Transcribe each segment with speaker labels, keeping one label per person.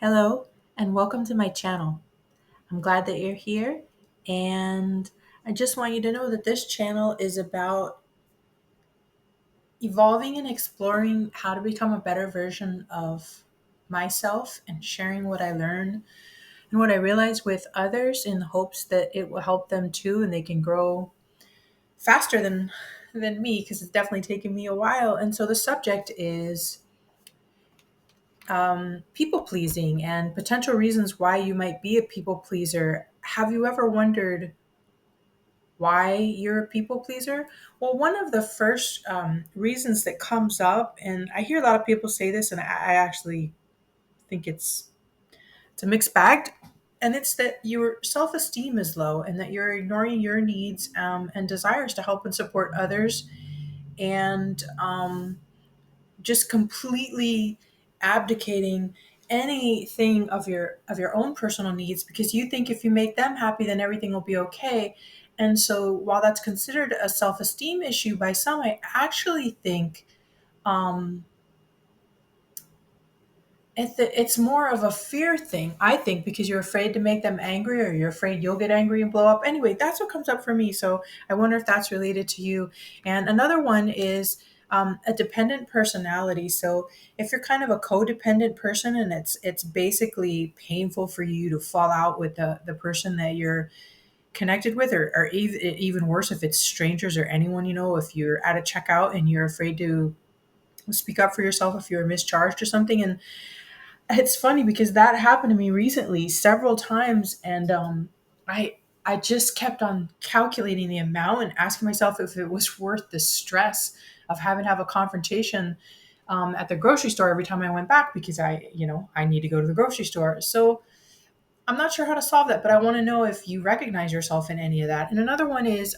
Speaker 1: Hello, and welcome to my channel. I'm glad that you're here, and I just want you to know that this channel is about evolving and exploring how to become a better version of myself and sharing what I learn and what I realize with others in hopes that it will help them too and they can grow faster than me because it's definitely taken me a while. And so the subject is people pleasing and potential reasons why you might be a people pleaser. Have you ever wondered why you're a people pleaser? Well, one of the first reasons that comes up, and I hear a lot of people say this, and I actually think it's a mixed bag, and it's that your self esteem is low, and that you're ignoring your needs and desires to help and support others, and just completely abdicating anything of your own personal needs because you think if you make them happy then everything will be okay. And so while that's considered a self-esteem issue by some, I actually think um it's more of a fear thing, I think, because you're afraid to make them angry or you're afraid you'll get angry and blow up. Anyway, that's what comes up for me. So I wonder if that's related to you. And another one is a dependent personality. So if you're kind of a codependent person and it's basically painful for you to fall out with the person that you're connected with, or even worse, if it's strangers or anyone, if you're at a checkout and you're afraid to speak up for yourself if you're mischarged or something. And it's funny because that happened to me recently several times, and I just kept on calculating the amount and asking myself if it was worth the stress of having to have a confrontation at the grocery store every time I went back because I need to go to the grocery store. So I'm not sure how to solve that, but I want to know if you recognize yourself in any of that. And another one is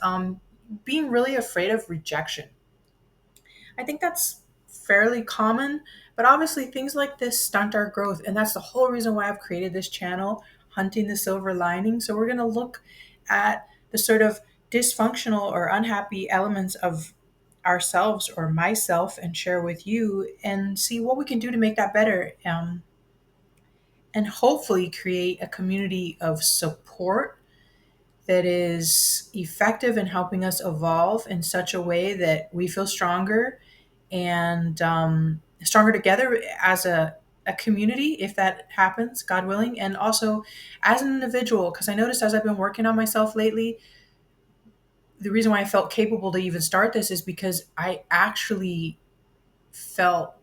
Speaker 1: being really afraid of rejection. I think that's fairly common, but obviously things like this stunt our growth. And that's the whole reason why I've created this channel, Hunting the Silver Lining. So we're going to look at the sort of dysfunctional or unhappy elements of ourselves or myself and share with you and see what we can do to make that better. And hopefully create a community of support that is effective in helping us evolve in such a way that we feel stronger and stronger together as a community, if that happens, God willing, and also as an individual. Because I noticed as I've been working on myself lately, the reason why I felt capable to even start this is because I actually felt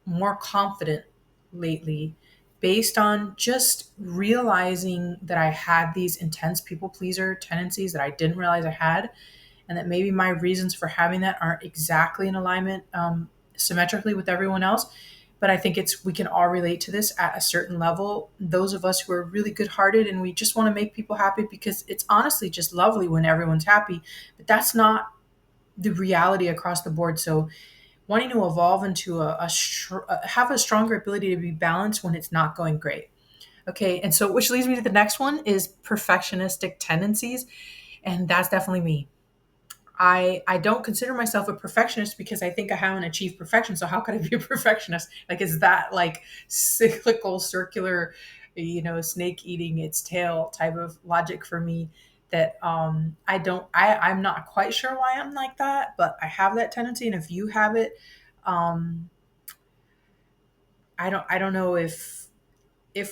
Speaker 1: more confident lately based on just realizing that I had these intense people pleaser tendencies that I didn't realize I had, and that maybe my reasons for having that aren't exactly in alignment symmetrically with everyone else. But I think we can all relate to this at a certain level. Those of us who are really good hearted and we just want to make people happy because it's honestly just lovely when everyone's happy. But that's not the reality across the board. So wanting to evolve into have a stronger ability to be balanced when it's not going great. Okay, and so which leads me to the next one is perfectionistic tendencies, and that's definitely me. I don't consider myself a perfectionist because I think I haven't achieved perfection. So how could I be a perfectionist? Like, is that like cyclical, circular, snake eating its tail type of logic for me? That I don't. I'm not quite sure why I'm like that, but I have that tendency. And if you have it, um, I don't know if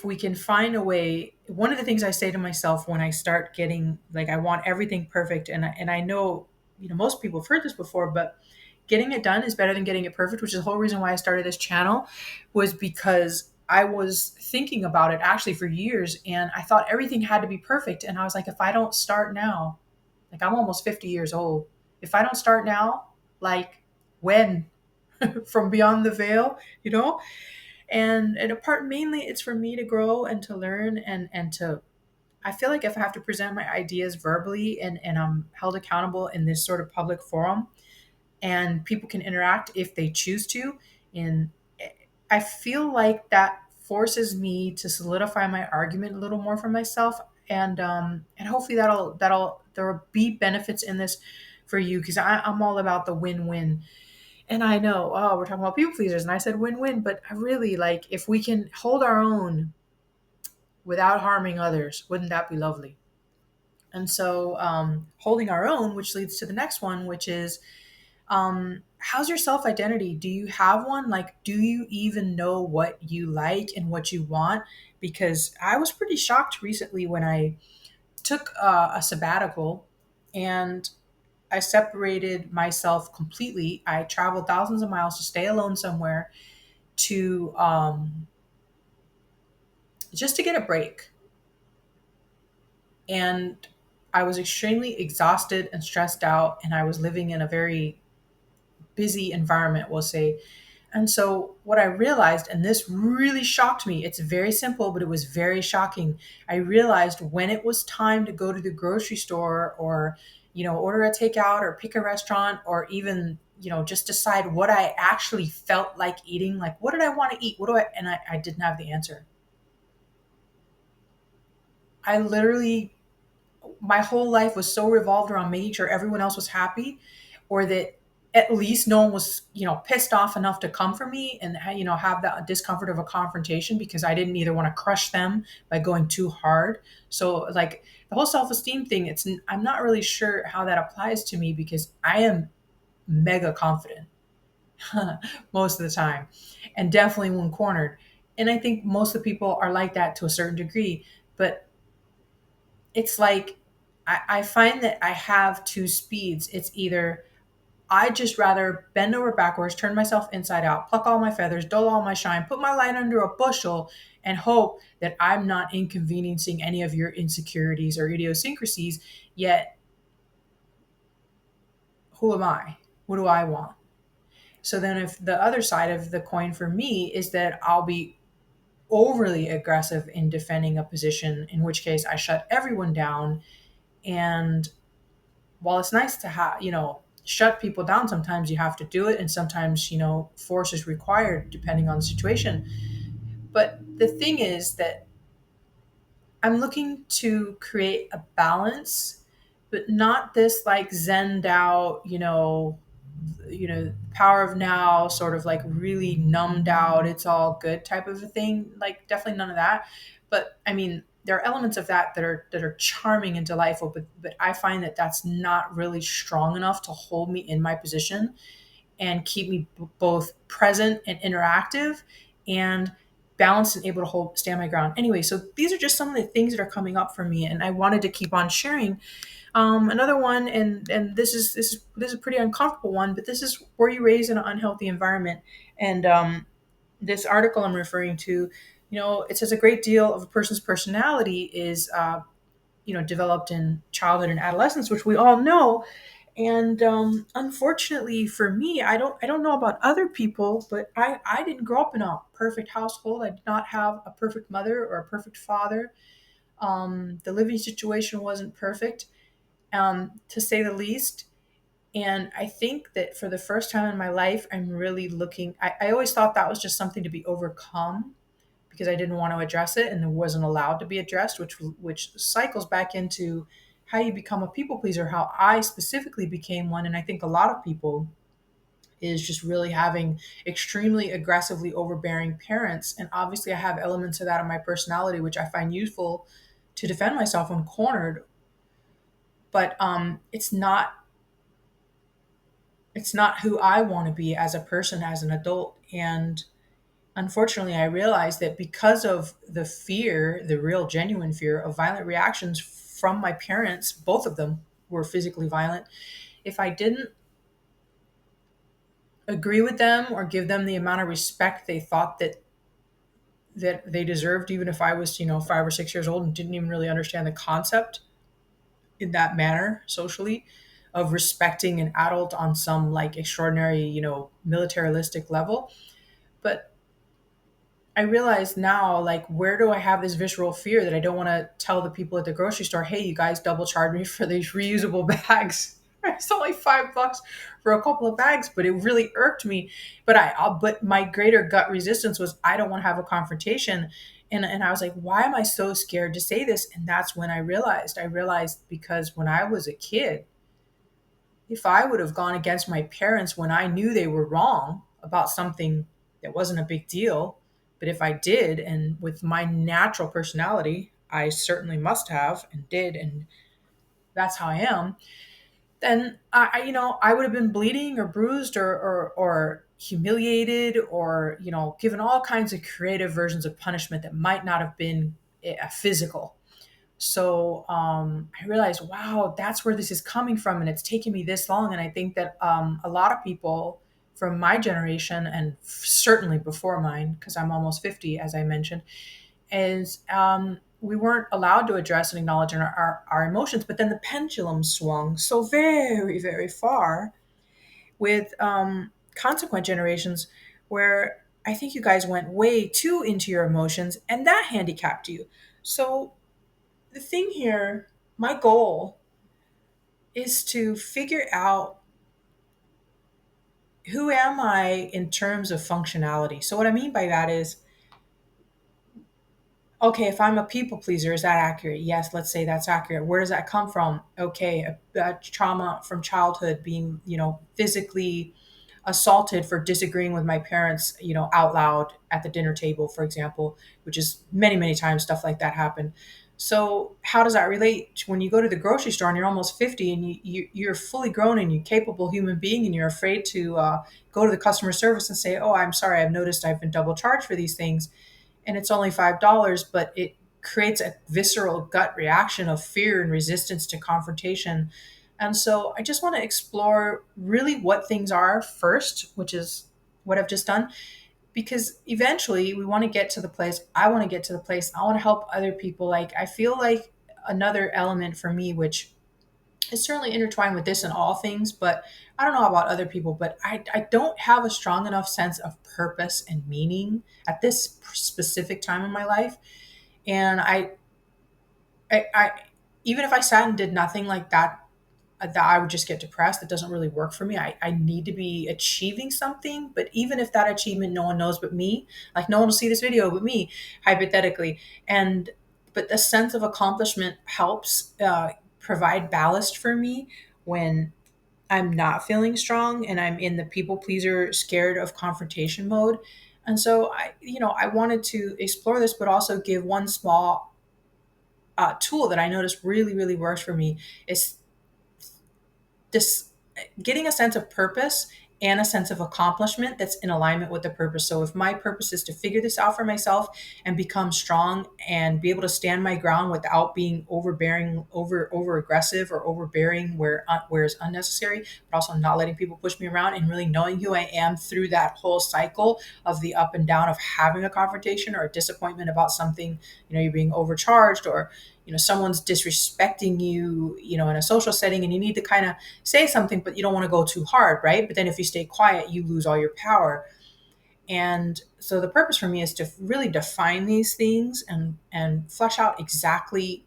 Speaker 1: we can find a way. One of the things I say to myself when I start getting like I want everything perfect, and I know most people have heard this before, but getting it done is better than getting it perfect, which is the whole reason why I started this channel, was because I was thinking about it actually for years, and I thought everything had to be perfect, and I was like, if I don't start now, like I'm almost 50 years old, if I don't start now, like when? From beyond the veil, and a part mainly it's for me to grow and to learn and to I feel like if I have to present my ideas verbally and I'm held accountable in this sort of public forum and people can interact if they choose to, and I feel like that forces me to solidify my argument a little more for myself, and hopefully that'll there will be benefits in this for you because I'm all about the win-win. And I know, oh, we're talking about people pleasers, and I said win-win, but I really like if we can hold our own without harming others. Wouldn't that be lovely? And so, holding our own, which leads to the next one, which is, how's your self identity? Do you have one? Like, do you even know what you like and what you want? Because I was pretty shocked recently when I took a sabbatical and I separated myself completely. I traveled thousands of miles to stay alone somewhere to just to get a break. And I was extremely exhausted and stressed out, and I was living in a very busy environment, we'll say. And so, what I realized, and this really shocked me, it's very simple, but it was very shocking. I realized when it was time to go to the grocery store or, order a takeout or pick a restaurant or even, just decide what I actually felt like eating, like what did I want to eat? And I didn't have the answer. I literally my whole life was so revolved around making sure everyone else was happy or that at least no one was pissed off enough to come for me and have that discomfort of a confrontation because I didn't either want to crush them by going too hard. So like the whole self-esteem thing, I'm not really sure how that applies to me because I am mega confident most of the time and definitely when cornered. And I think most of the people are like that to a certain degree, but it's like I find that I have two speeds. It's either I just rather bend over backwards, turn myself inside out, pluck all my feathers, dull all my shine, put my light under a bushel, and hope that I'm not inconveniencing any of your insecurities or idiosyncrasies. Yet, who am I? What do I want? So then, if the other side of the coin for me is that I'll be overly aggressive in defending a position, in which case I shut everyone down. And while it's nice to have, shut people down, sometimes you have to do it. And sometimes, force is required depending on the situation. But the thing is that I'm looking to create a balance, but not this like zened out, power of now, sort of like really numbed out, it's all good type of a thing. Like definitely none of that. But I mean, there are elements of that are charming and delightful, but I find that that's not really strong enough to hold me in my position and keep me both present and interactive and balanced and able to stand my ground. Anyway, so these are just some of the things that are coming up for me, and I wanted to keep on sharing. Another one, and this is a pretty uncomfortable one, but this is were you raised in an unhealthy environment? And this article I'm referring to, it says a great deal of a person's personality is, developed in childhood and adolescence, which we all know. And unfortunately for me, I don't know about other people, but I didn't grow up in a perfect household. I did not have a perfect mother or a perfect father. The living situation wasn't perfect, to say the least. And I think that for the first time in my life, I'm really looking. I always thought that was just something to be overcome because I didn't want to address it and it wasn't allowed to be addressed, which cycles back into how you become a people pleaser, how I specifically became one. And I think a lot of people is just really having extremely aggressively overbearing parents. And obviously, I have elements of that in my personality, which I find useful to defend myself when cornered. But it's not who I want to be as a person, as an adult. And unfortunately, I realized that because of the fear, the real genuine fear of violent reactions from my parents, both of them were physically violent. If I didn't agree with them or give them the amount of respect they thought that they deserved, even if I was, 5 or 6 years old and didn't even really understand the concept in that manner socially of respecting an adult on some like extraordinary, militaristic level. But I realize now, like, where do I have this visceral fear that I don't want to tell the people at the grocery store, hey, you guys double charged me for these reusable bags. It's only $5 for a couple of bags, but it really irked me. But my greater gut resistance was I don't want to have a confrontation, and I was like, why am I so scared to say this? And that's when I realized because when I was a kid, if I would have gone against my parents when I knew they were wrong about something that wasn't a big deal, But if I did, and with my natural personality, I certainly must have and did, and that's how I am, then I would have been bleeding or bruised or humiliated or, given all kinds of creative versions of punishment that might not have been physical. So I realized, wow, that's where this is coming from, and it's taken me this long. And I think that a lot of people from my generation, and certainly before mine, because I'm almost 50, as I mentioned, is we weren't allowed to address and acknowledge our emotions. But then the pendulum swung so very, very far with consequent generations, where I think you guys went way too into your emotions, and that handicapped you. So the thing here, my goal is to figure out, who am I in terms of functionality. So what I mean by that is, okay, if I'm a people pleaser, is that accurate? Yes, let's say that's accurate. Where does that come from? Okay, a trauma from childhood, being, physically assaulted for disagreeing with my parents, out loud at the dinner table, for example, which is many, many times stuff like that happen. So how does that relate when you go to the grocery store and you're almost 50, and you're fully grown and you're capable human being, and you're afraid to go to the customer service and say, oh, I'm sorry, I've noticed I've been double charged for these things, and it's only $5, but it creates a visceral gut reaction of fear and resistance to confrontation. And so I just want to explore really what things are first, which is what I've just done, because eventually we want to get to the place. I want to get to the place. I want to help other people. Like, I feel like another element for me, which is certainly intertwined with this and all things, but I don't know about other people, but I don't have a strong enough sense of purpose and meaning at this specific time in my life. And I even if I sat and did nothing like that, that I would just get depressed. That doesn't really work for me. I need to be achieving something, but even if that achievement no one knows but me, like no one will see this video but me, hypothetically. And but the sense of accomplishment helps provide ballast for me when I'm not feeling strong and I'm in the people pleaser, scared of confrontation mode. And so I wanted to explore this, but also give one small tool that I noticed really, really works for me is this: getting a sense of purpose and a sense of accomplishment that's in alignment with the purpose. So if my purpose is to figure this out for myself and become strong and be able to stand my ground without being overbearing, over aggressive or overbearing where is unnecessary, but also not letting people push me around, and really knowing who I am through that whole cycle of the up and down of having a confrontation or a disappointment about something, you're being overcharged, or someone's disrespecting you, in a social setting, and you need to kind of say something, but you don't want to go too hard, right? But then if you stay quiet, you lose all your power. And so the purpose for me is to really define these things and flesh out exactly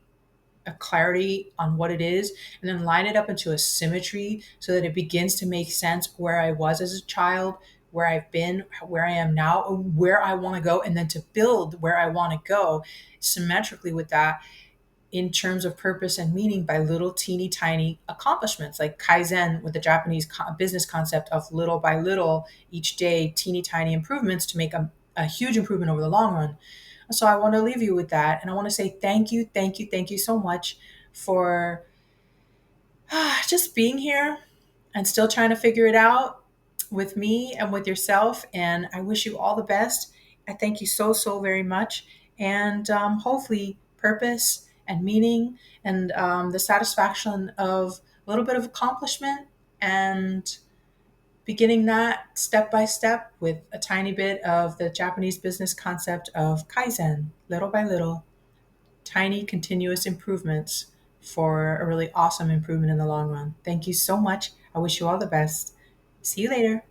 Speaker 1: a clarity on what it is, and then line it up into a symmetry so that it begins to make sense where I was as a child, where I've been, where I am now, where I want to go, and then to build where I want to go symmetrically with that, in terms of purpose and meaning, by little teeny tiny accomplishments, like Kaizen, with the Japanese business concept of little by little, each day, teeny tiny improvements to make a huge improvement over the long run. So I want to leave you with that. And I want to say thank you, thank you, thank you so much for just being here and still trying to figure it out with me and with yourself. And I wish you all the best. I thank you so, so very much. And hopefully, purpose and meaning, and the satisfaction of a little bit of accomplishment, and beginning that step by step with a tiny bit of the Japanese business concept of Kaizen, little by little, tiny continuous improvements for a really awesome improvement in the long run. Thank you so much. I wish you all the best. See you later.